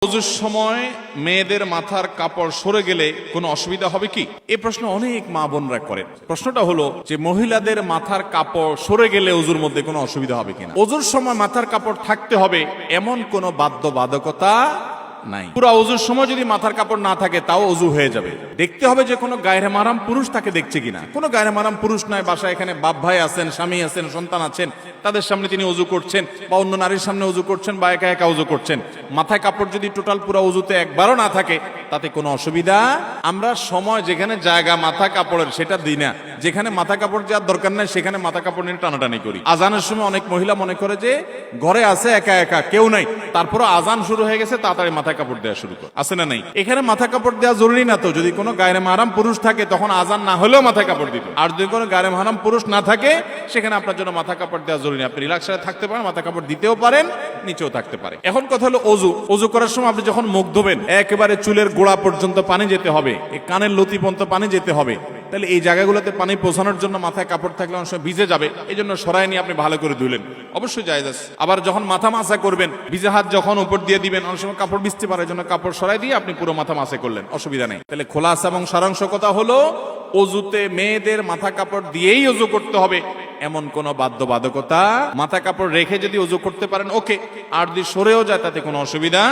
ওযুর সময় মেয়েদের মাথার কাপড় সরে গেলে কোনো অসুবিধা হবে কি? এই প্রশ্ন অনেক মা বোনরা করেন। প্রশ্নটা হলো যে মহিলাদের মাথার কাপড় সরে গেলে ওযুর মধ্যে কোনো অসুবিধা হবে কিনা। ওযুর সময় মাথার কাপড় থাকতে হবে এমন কোনো বাধ্যবাধকতা নাই। পুরো ওযুর সময় যদি মাথার কাপড় না থাকে তাও ওযু হয়ে যাবে। দেখতে হবে যে কোনো গায়রে মাহরাম পুরুষ তাকে দেখছে কিনা। কোনো গায়রে মাহরাম পুরুষ নয়, বাসায় এখানে বাপ ভাই আছেন, স্বামী আছেন, সন্তান আছেন, তাদের সামনে তিনি ওযু করছেন বা অন্য নারীর সামনে ওযু করছেন বা একা একা ওযু করছেন। মাথায় কাপড় যদি টোটাল পুরো ওযুতে একবারও না থাকে তাতে কোনো অসুবিধা। আমরা সময় যেখানে জায়গা মাথা কাপড়ের সেটা দিই না, যেখানে মাথা কাপড় যাওয়ার দরকার নাই সেখানে মাথা কাপড় নিয়ে টানাটানি করি। আজানের সময় অনেক মহিলা মনে করে যে ঘরে আছে একা একা কেউ নাই, তারপরে আজান শুরু হয়ে গেছে তাড়াতাড়ি মাথা কাপড় দেওয়া শুরু করে। আছে না নাই? এখানে মাথা কাপড় দেওয়া জরুরি না তো। যদি কোনো গায়রে মাহরাম পুরুষ থাকে তখন আজান না হলেও মাথা কাপড় দিত। আর যদি কোনো গায়রে মাহরাম পুরুষ না থাকে সেখানে আপনার জন্য মাথা কাপড় দেওয়া জরুরি না। আপনি রিল্যাক্সে থাকতে পারেন, মাথা কাপড় দিতেও পারেন, নিচেও থাকতে পারে। এখন কথা হলো ওযু। ওযু করার সময় আপনি যখন মুখ ধোবেন একেবারে চুলের গোড়া পর্যন্ত পানি যেতে হবে, এই কানের লতি পর্যন্ত পানি যেতে হবে। তাহলে এই জায়গাগুলোতে পানি পৌঁছানোর জন্য মাথায় কাপড় থাকলে অনেক সময় ভিজে যাবে, এই জন্য সরাই নিয়ে আপনি ভালো করে ধুলেন, অবশ্যই জায়েজ আছে। আবার যখন মাথা মাসা করবেন ভিজে হাত যখন উপর দিয়ে দিবেন অনেক সময় কাপড় ভিজতে পারে, এই জন্য কাপড় সরাই দিয়ে আপনি পুরো মাথা মাসা করলেন, অসুবিধা নেই। তাহলে খোলাসা এবং সারাংশ কথা হলো ওযুতে মেয়েদের মাথা কাপড় দিয়েই ওযু করতে হবে এমন কোন বাধ্যবাধকতা। মাথা কাপড় রেখে যদি ওযু করতে পারেন ওকে, আর যদি সরেও যায় তাতে কোনো অসুবিধা